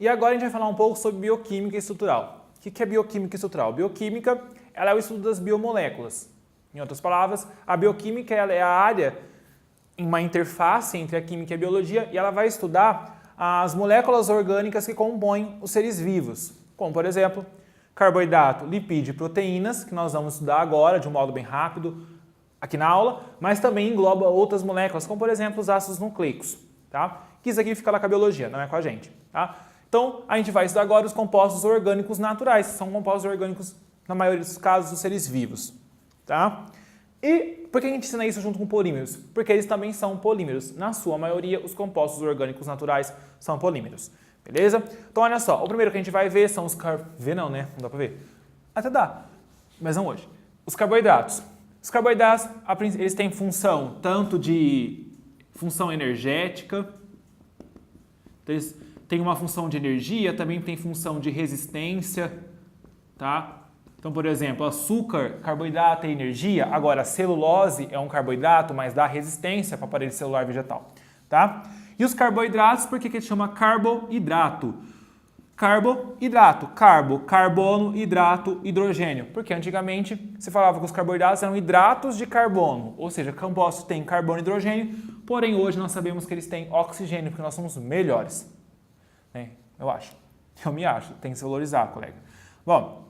e agora a gente vai falar um pouco sobre bioquímica estrutural. O que é bioquímica estrutural? Bioquímica ela é o estudo das biomoléculas. Em outras palavras, a bioquímica ela é a área em uma interface entre a química e a biologia e ela vai estudar as moléculas orgânicas que compõem os seres vivos, como, por exemplo, carboidrato, lipídio e proteínas, que nós vamos estudar agora de um modo bem rápido aqui na aula, mas também engloba outras moléculas, como, por exemplo, os ácidos nucleicos, tá? Que isso aqui fica lá com a biologia, não é com a gente, tá? Então, a gente vai estudar agora os compostos orgânicos naturais, que são compostos orgânicos, na maioria dos casos, dos seres vivos, tá? E por que a gente ensina isso junto com polímeros? Porque eles também são polímeros. Na sua maioria, os compostos orgânicos naturais são polímeros. Beleza? Então, olha só. O primeiro que a gente vai ver são os Ver não, né? Não dá pra ver. Até dá, mas não hoje. Os carboidratos. Os carboidratos, eles têm função tanto de função energética, então eles têm uma função de energia, também tem função de resistência, tá? Então, por exemplo, açúcar, carboidrato é energia, agora a celulose é um carboidrato, mas dá resistência para o aparelho celular vegetal, tá? E os carboidratos, por que ele chama carboidrato? Carboidrato, carbono, hidrato, hidrogênio. Porque antigamente se falava que os carboidratos eram hidratos de carbono, ou seja, compostos têm carbono e hidrogênio, porém hoje nós sabemos que eles têm oxigênio, porque nós somos melhores. Eu acho. Eu me acho. Tem que se valorizar, colega. Bom,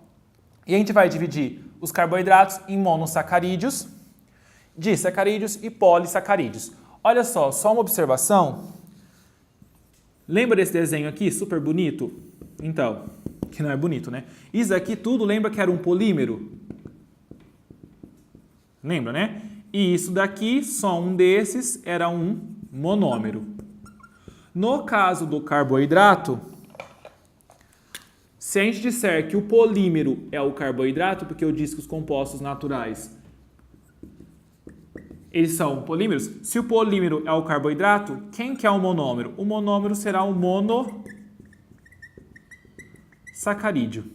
e a gente vai dividir os carboidratos em monossacarídeos, disacarídeos e polissacarídeos. Olha só uma observação. Lembra desse desenho aqui, super bonito? Então, que não é bonito, né? Isso aqui tudo lembra que era um polímero? Lembra, né? E isso daqui, só um desses, era um monômero. No caso do carboidrato, se a gente disser que o polímero é o carboidrato, porque eu disse que os compostos naturais eles são polímeros, se o polímero é o carboidrato, quem que é o monômero? O monômero será o monossacarídeo,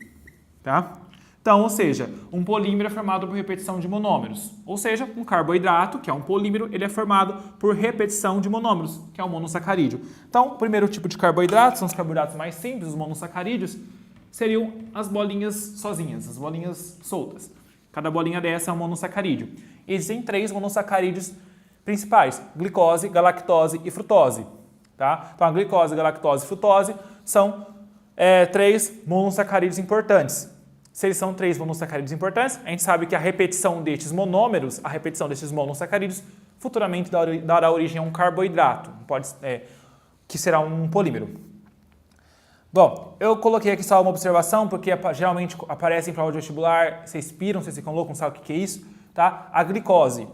tá? Então, ou seja, um polímero é formado por repetição de monômeros. Ou seja, um carboidrato, que é um polímero, ele é formado por repetição de monômeros, que é o monossacarídeo. Então, o primeiro tipo de carboidrato, são os carboidratos mais simples, os monossacarídeos, seriam as bolinhas sozinhas, as bolinhas soltas. Cada bolinha dessa é um monossacarídeo. Existem 3 monossacarídeos principais, glicose, galactose e frutose. Tá? Então, a glicose, galactose e frutose são 3 monossacarídeos importantes. Se eles são 3 monossacarídeos importantes, a gente sabe que a repetição destes monômeros, a repetição destes monossacarídeos, futuramente dará origem a um carboidrato, que será um polímero. Bom, eu coloquei aqui só uma observação, porque geralmente aparece em prova de vestibular, vocês piram, vocês ficam loucos, não sabem o que é isso, tá? A glicose.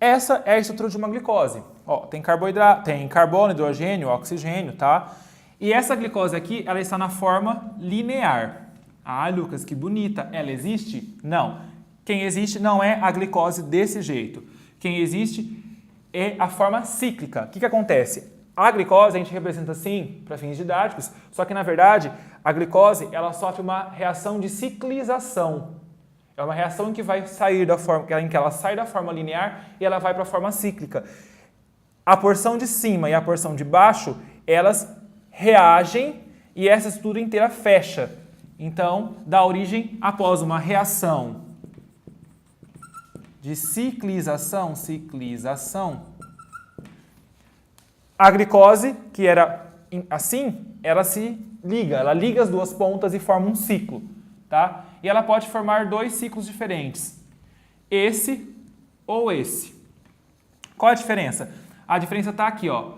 Essa é a estrutura de uma glicose. Ó, tem carboidrato, tem carbono, hidrogênio, oxigênio, tá? E essa glicose aqui, ela está na forma linear. Ah, Lucas, que bonita. Ela existe? Não. Quem existe não é a glicose desse jeito. Quem existe é a forma cíclica. O que acontece? A glicose a gente representa assim, para fins didáticos, só que na verdade a glicose ela sofre uma reação de ciclização. É uma reação que vai sair da forma, em que ela sai da forma linear e ela vai para a forma cíclica. A porção de cima e a porção de baixo, elas reagem e essa estrutura inteira fecha. Então, dá origem após uma reação de ciclização, a glicose, que era assim, ela liga as duas pontas e forma um ciclo, tá? E ela pode formar 2 ciclos diferentes, esse ou esse. Qual a diferença? A diferença está aqui, ó.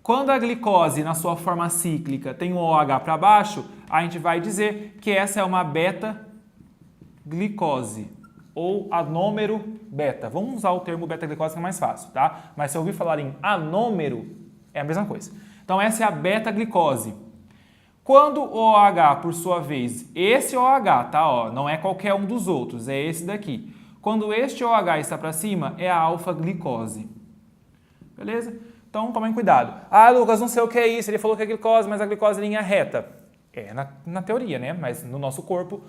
Quando a glicose, na sua forma cíclica, tem um OH para baixo, a gente vai dizer que essa é uma beta-glicose, ou anômero beta. Vamos usar o termo beta-glicose que é mais fácil, tá? Mas se eu ouvir falar em anômero, é a mesma coisa. Então, essa é a beta-glicose. Quando o OH, por sua vez, esse OH, tá? Ó, não é qualquer um dos outros, é esse daqui. Quando este OH está para cima, é a alfa-glicose. Beleza? Então, tomem cuidado. Ah, Lucas, não sei o que é isso. Ele falou que é glicose, mas a glicose é linha reta. É na teoria, né? Mas no nosso corpo,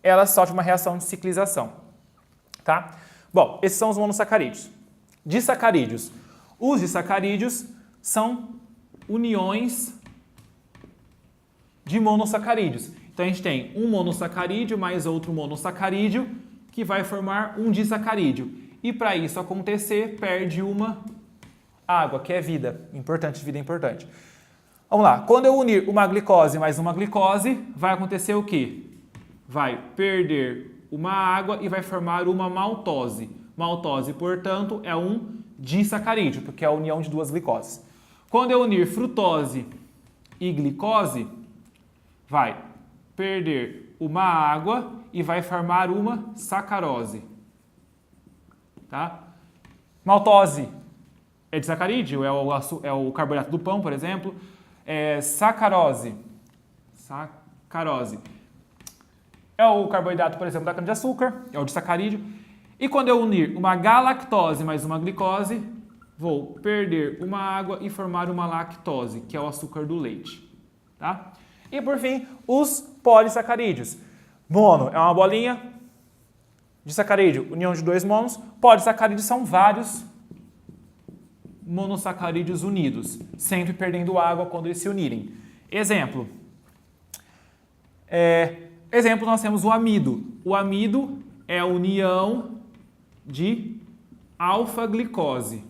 ela sofre uma reação de ciclização. Tá? Bom, esses são os monossacarídeos. Disacarídeos. Os disacarídeos são uniões de monossacarídeos. Então a gente tem um monossacarídeo mais outro monossacarídeo que vai formar um disacarídeo. E para isso acontecer, perde uma água, que é vida. Importante, vida é importante. Vamos lá. Quando eu unir uma glicose mais uma glicose, vai acontecer o quê? Vai perder uma água e vai formar uma maltose. Maltose, portanto, é um disacarídeo, porque é a união de duas glicoses. Quando eu unir frutose e glicose, vai perder uma água e vai formar uma sacarose. Tá? Maltose é disacarídeo, é o carboidrato do pão, por exemplo. Sacarose é o carboidrato, por exemplo, da cana-de-açúcar, é o disacarídeo. E quando eu unir uma galactose mais uma glicose, vou perder uma água e formar uma lactose, que é o açúcar do leite. Tá? E por fim, os polissacarídeos. Mono é uma bolinha, disacarídeo, união de dois monos. Polissacarídeos são vários monossacarídeos unidos, sempre perdendo água quando eles se unirem. Exemplo. Exemplo, nós temos o amido. O amido é a união de alfa-glicose,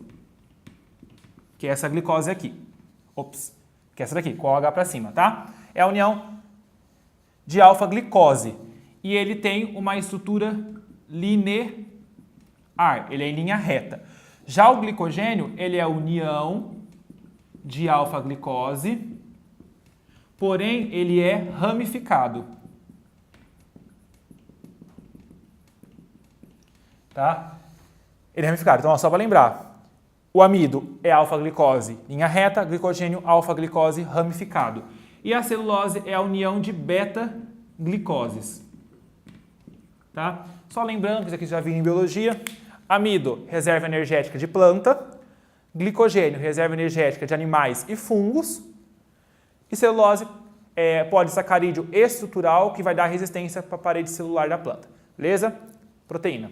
que é essa glicose aqui. Que é essa daqui, com o H para cima, tá? É a união de alfa-glicose. E ele tem uma estrutura linear, ele é em linha reta. Já o glicogênio, ele é a união de alfa-glicose, porém ele é ramificado. Tá? Ele é ramificado. Então, só para lembrar, o amido é alfa-glicose, linha reta, glicogênio, alfa-glicose, ramificado. E a celulose é a união de beta-glicoses. Tá? Só lembrando, que isso aqui já viu em biologia, amido, reserva energética de planta, glicogênio, reserva energética de animais e fungos, e celulose é polissacarídeo estrutural, que vai dar resistência para a parede celular da planta. Beleza? Proteína.